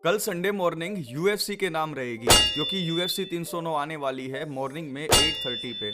कल Sunday morning UFC के नाम रहेगी क्योंकि यूएफसी 309 आने वाली है मॉर्निंग में 8:30 पे।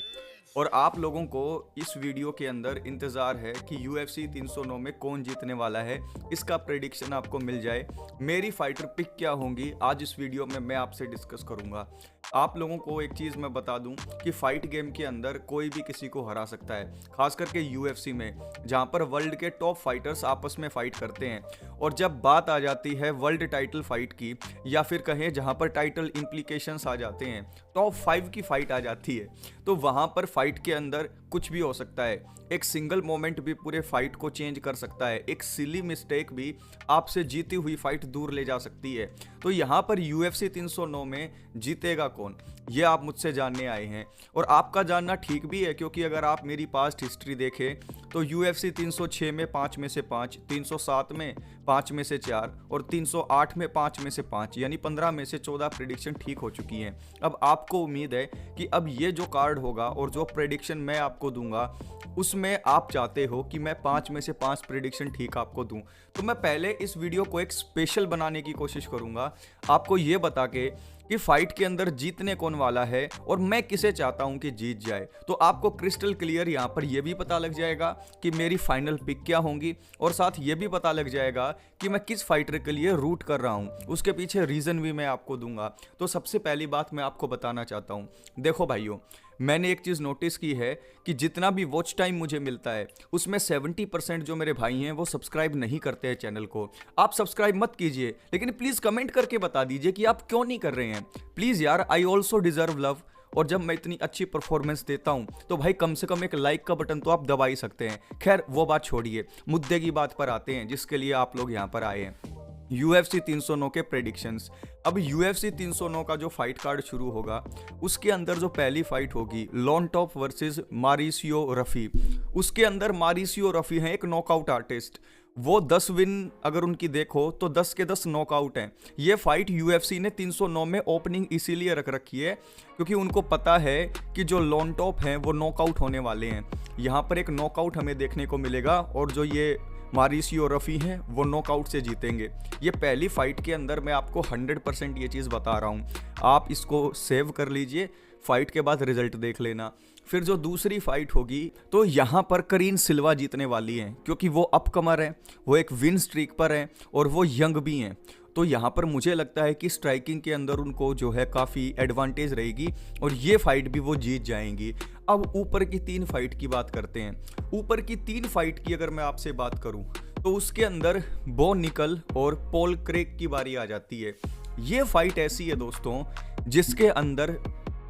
और आप लोगों को इस वीडियो के अंदर इंतज़ार है कि यूएफसी 309 में कौन जीतने वाला है, इसका प्रेडिक्शन आपको मिल जाए। मेरी फाइटर पिक क्या होंगी आज इस वीडियो में मैं आपसे डिस्कस करूंगा। आप लोगों को एक चीज़ मैं बता दूं कि फाइट गेम के अंदर कोई भी किसी को हरा सकता है, खास करके यूएफसी में जहां पर वर्ल्ड के टॉप फाइटर्स आपस में फाइट करते हैं। और जब बात आ जाती है वर्ल्ड टाइटल फाइट की, या फिर कहें जहां पर टाइटल इंप्लीकेशंस आ जाते हैं, टॉप 5 की फाइट आ जाती है, तो वहां पर फाइट के अंदर कुछ भी हो सकता है। एक सिंगल मोमेंट भी पूरे फाइट को चेंज कर सकता है। एक सिली मिस्टेक भी आपसे जीती हुई फाइट दूर ले जा सकती है। तो यहाँ पर यूएफसी 309 में जीतेगा कौन, ये आप मुझसे जानने आए हैं। और आपका जानना ठीक भी है, क्योंकि अगर आप मेरी पास्ट हिस्ट्री देखें तो यूएफसी 306 में 5 में से 5, 307 में 5 में से 4 और 308 में 5 में से 5, यानी 15 में से 14 प्रेडिक्शन ठीक हो चुकी हैं। अब आपको उम्मीद है कि अब ये जो कार्ड होगा और जो प्रेडिक्शन मैं आपको दूंगा उसमें आप चाहते हो कि मैं 5 में से 5 प्रेडिक्शन ठीक आपको दूं। तो मैं पहले इस वीडियो को एक स्पेशल बनाने की कोशिश करूंगा, आपको ये बता के कि फाइट के अंदर जीतने कौन वाला है और मैं किसे चाहता हूं कि जीत जाए। तो आपको क्रिस्टल क्लियर यहां पर यह भी पता लग जाएगा कि मेरी फाइनल पिक क्या होंगी, और साथ ये भी पता लग जाएगा कि मैं किस फाइटर के लिए रूट कर रहा हूं। उसके पीछे रीजन भी मैं आपको दूंगा। तो सबसे पहली बात मैं आपको बताना चाहता हूं, देखो भाइयों, मैंने एक चीज़ नोटिस की है कि जितना भी वॉच टाइम मुझे मिलता है उसमें 70% जो मेरे भाई हैं वो सब्सक्राइब नहीं करते हैं चैनल को। आप सब्सक्राइब मत कीजिए, लेकिन प्लीज़ कमेंट करके बता दीजिए कि आप क्यों नहीं कर रहे हैं। प्लीज़ यार, आई ऑल्सो डिजर्व लव। और जब मैं इतनी अच्छी परफॉर्मेंस देता हूं तो भाई कम से कम एक लाइक का बटन तो आप दबा ही सकते हैं। खैर वो बात छोड़िए, मुद्दे की बात पर आते हैं जिसके लिए आप लोग यहाँ पर आए हैं। UFC 309 के प्रेडिक्शंस। अब UFC 309 का जो फाइट कार्ड शुरू होगा उसके अंदर जो पहली फाइट होगी लॉन टॉप वर्सेस मारिसियो रफ़ी। उसके अंदर मारिसियो रफ़ी हैं एक नॉकआउट आर्टिस्ट। वो 10 विन अगर उनकी देखो तो 10 के 10 नॉकआउट हैं। ये फाइट UFC ने 309 में ओपनिंग इसीलिए रख रखी है क्योंकि उनको पता है कि जो लॉन टॉप हैं वो नॉकआउट होने वाले हैं। यहाँ पर एक नॉकआउट हमें देखने को मिलेगा और जो ये मारिसियो रफ़ी हैं वो नॉकआउट से जीतेंगे। ये पहली फाइट के अंदर मैं आपको 100% ये चीज़ बता रहा हूँ, आप इसको सेव कर लीजिए, फाइट के बाद रिजल्ट देख लेना। फिर जो दूसरी फाइट होगी तो यहाँ पर करीन सिल्वा जीतने वाली हैं, क्योंकि वो अपकमर हैं, वो एक विन स्ट्रीक पर हैं और वो यंग भी हैं। तो यहाँ पर मुझे लगता है कि स्ट्राइकिंग के अंदर उनको जो है काफ़ी एडवांटेज रहेगी और ये फाइट भी वो जीत जाएंगी। अब ऊपर की 3 फाइट की बात करते हैं। ऊपर की 3 फाइट की अगर मैं आपसे बात करूं तो उसके अंदर बो निकल और पॉल क्रेग की बारी आ जाती है। ये फाइट ऐसी है दोस्तों जिसके अंदर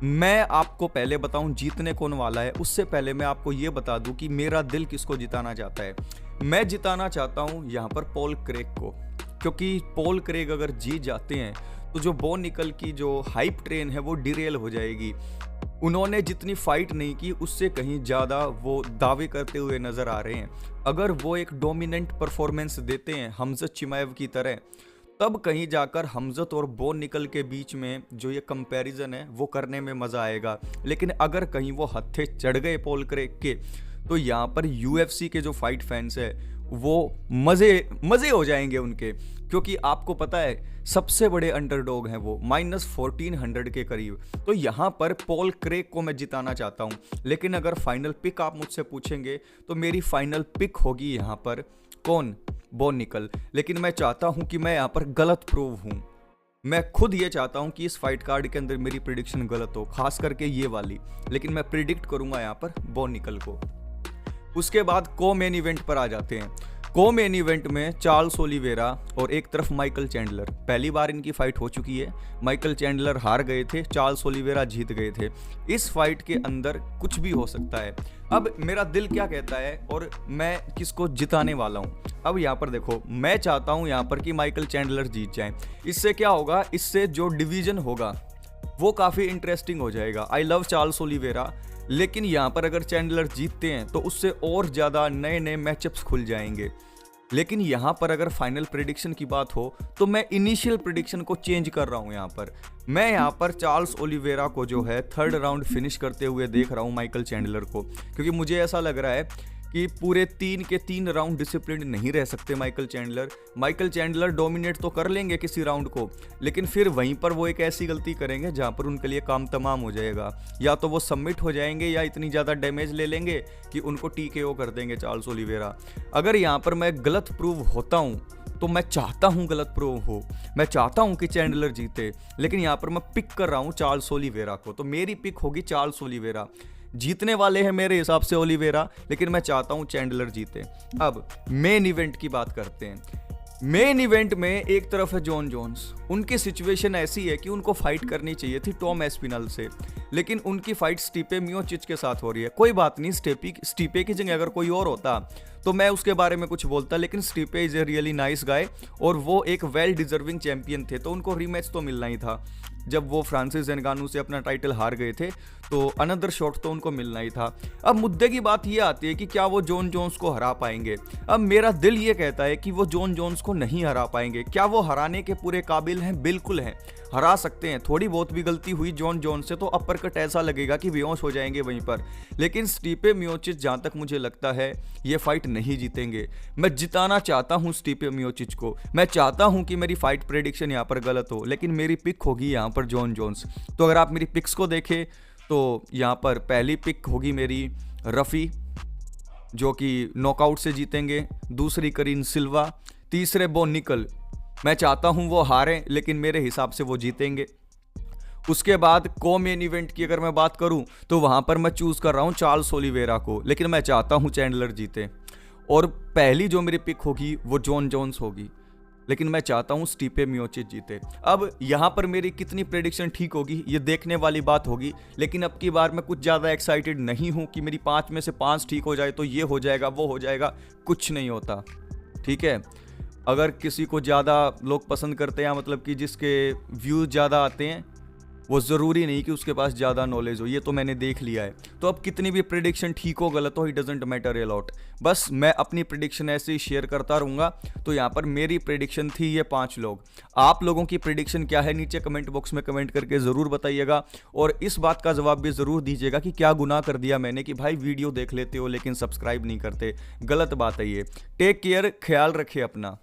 मैं आपको पहले बताऊं जीतने कौन वाला है, उससे पहले मैं आपको ये बता दूं कि मेरा दिल किसको जिताना चाहता है। मैं जिताना चाहता हूं यहाँ पर पॉल क्रेग को, क्योंकि पॉल क्रेग अगर जीत जाते हैं तो जो बो निकल की जो हाइप ट्रेन है वो डिरेल हो जाएगी। उन्होंने जितनी फाइट नहीं की उससे कहीं ज़्यादा वो दावे करते हुए नज़र आ रहे हैं। अगर वो एक डोमिनेंट परफॉर्मेंस देते हैं हमजत चिमाएव की तरह, तब कहीं जाकर हमजत और बो निकल के बीच में जो ये कंपैरिजन है वो करने में मज़ा आएगा। लेकिन अगर कहीं वो हत्थे चढ़ गए पॉल क्रेग के, तो यहाँ पर UFC के जो फाइट फैंस है वो मज़े हो जाएंगे उनके, क्योंकि आपको पता है सबसे बड़े अंडरडॉग हैं वो -1400 के करीब। तो यहाँ पर पॉल क्रेग को मैं जिताना चाहता हूँ। लेकिन अगर फाइनल पिक आप मुझसे पूछेंगे तो मेरी फाइनल पिक होगी यहाँ पर कौन, बो निकल। लेकिन मैं चाहता हूँ कि मैं यहाँ पर गलत प्रूव हूँ। मैं खुद ये चाहता हूँ कि इस फाइट कार्ड के अंदर मेरी प्रिडिक्शन गलत हो, खास करके ये वाली, लेकिन मैं प्रिडिक्ट करूँगा यहाँ पर बो निकल को। उसके बाद को मेन इवेंट पर आ जाते हैं। को मेन इवेंट में चार्ल्स ओलिवेरा और एक तरफ माइकल चैंडलर। पहली बार इनकी फाइट हो चुकी है, माइकल चैंडलर हार गए थे, चार्ल्स ओलिवेरा जीत गए थे। इस फाइट के अंदर कुछ भी हो सकता है। अब मेरा दिल क्या कहता है और मैं किसको जिताने वाला हूँ। अब यहाँ पर देखो, मैं चाहता हूँ यहाँ पर कि माइकल चैंडलर जीत जाए। इससे क्या होगा, इससे जो डिवीजन होगा वो काफ़ी इंटरेस्टिंग हो जाएगा। आई लव चार्ल्स ओलिवेरा, लेकिन यहाँ पर अगर चैंडलर जीतते हैं तो उससे और ज़्यादा नए नए मैचअप्स खुल जाएंगे। लेकिन यहाँ पर अगर फाइनल प्रेडिक्शन की बात हो तो मैं इनिशियल प्रेडिक्शन को चेंज कर रहा हूँ। यहाँ पर मैं यहाँ पर चार्ल्स ओलिवेरा को जो है 3rd राउंड फिनिश करते हुए देख रहा हूँ माइकल चैंडलर को, क्योंकि मुझे ऐसा लग रहा है कि पूरे 3 के 3 राउंड डिसिप्लिन नहीं रह सकते माइकल चैंडलर डोमिनेट तो कर लेंगे किसी राउंड को, लेकिन फिर वहीं पर वो एक ऐसी गलती करेंगे जहां पर उनके लिए काम तमाम हो जाएगा। या तो वो सबमिट हो जाएंगे या इतनी ज़्यादा डैमेज ले लेंगे कि उनको TKO कर देंगे चार्ल्स ओलिवेरा। अगर यहाँ पर मैं गलत प्रूव होता हूँ तो मैं चाहता हूँ गलत प्रूव हो, मैं चाहता हूँ कि चैंडलर जीते, लेकिन यहाँ पर मैं पिक कर रहा हूँ चार्ल्स ओलिवेरा को, तो मेरी पिक होगी चार्ल्स ओलिवेरा। जीतने वाले हैं मेरे हिसाब से ओलिवेरा, लेकिन मैं चाहता हूं चैंडलर जीते। अब मेन इवेंट की बात करते हैं। मेन इवेंट में एक तरफ है जॉन जोन्स, उनकी सिचुएशन ऐसी है कि उनको फाइट करनी चाहिए थी टॉम एस्पिनल से, लेकिन उनकी फाइट स्टिपे मियोचिच के साथ हो रही है। कोई बात नहीं, स्टिपे की जगह अगर कोई और होता तो मैं उसके बारे में कुछ बोलता, लेकिन Stipe is a really nice guy और वो एक वेल डिजर्विंग चैंपियन थे, तो उनको रीमैच तो मिलना ही था। जब वो फ्रांसिस एनगानू से अपना टाइटल हार गए थे तो अनदर शॉट तो उनको मिलना ही था। अब मुद्दे की बात ये आती है कि क्या वो जॉन जोन्स को हरा पाएंगे। अब मेरा दिल ये कहता है कि वो जॉन जोन्स को नहीं हरा पाएंगे। क्या वो हराने के पूरे काबिल हैं? बिल्कुल हैं, हरा सकते हैं। थोड़ी बहुत भी गलती हुई जॉन जोन्स से तो अपर कट ऐसा लगेगा कि बेहोश हो जाएंगे वहीं पर, लेकिन स्टिपे मियोचिच जहां तक मुझे लगता है ये फाइट नहीं जीतेंगे। मैं जिताना चाहता हूं स्टिपे मियोचिच को, मैं चाहता हूं कि मेरी फाइट प्रेडिक्शन यहां पर गलत हो, लेकिन मेरी पिक होगी यहां पर जॉन जोन्स। तो अगर आप मेरी पिक्स को देखें तो यहां पर पहली पिक होगी मेरी रफ़ी जो कि नॉकआउट से जीतेंगे, दूसरी करीन सिल्वा, तीसरे बो निकल। मैं चाहता हूं वो हारें, लेकिन मेरे हिसाब से वो जीतेंगे। उसके बाद को मेन इवेंट की अगर मैं बात करूं तो वहां पर मैं चूज कर रहा हूं चार्ल्स ओलिवेरा को, लेकिन मैं चाहता हूं चैंडलर जीते। और पहली जो मेरी पिक होगी वो जॉन जोन्स होगी, लेकिन मैं चाहता हूं स्टिपे मियोचिच जीते। अब यहां पर मेरी कितनी प्रेडिक्शन ठीक होगी ये देखने वाली बात होगी, लेकिन अब की बार मैं कुछ ज़्यादा एक्साइटेड नहीं हूं कि मेरी 5 में से 5 ठीक हो जाए तो ये हो जाएगा वो हो जाएगा, कुछ नहीं होता। ठीक है, अगर किसी को ज़्यादा लोग पसंद करते हैं, मतलब कि जिसके व्यूज़ ज़्यादा आते हैं, वो ज़रूरी नहीं कि उसके पास ज़्यादा नॉलेज हो, ये तो मैंने देख लिया है। तो अब कितनी भी प्रेडिक्शन ठीक हो गलत हो, it doesn't matter a lot, बस मैं अपनी प्रेडिक्शन ऐसे ही शेयर करता रहूँगा। तो यहाँ पर मेरी प्रेडिक्शन थी ये 5 लोग। आप लोगों की प्रेडिक्शन क्या है नीचे कमेंट बॉक्स में कमेंट करके ज़रूर बताइएगा, और इस बात का जवाब भी ज़रूर दीजिएगा कि क्या गुनाह कर दिया मैंने कि भाई वीडियो देख लेते हो लेकिन सब्सक्राइब नहीं करते। गलत बात है ये। टेक केयर, ख्याल रखिए अपना।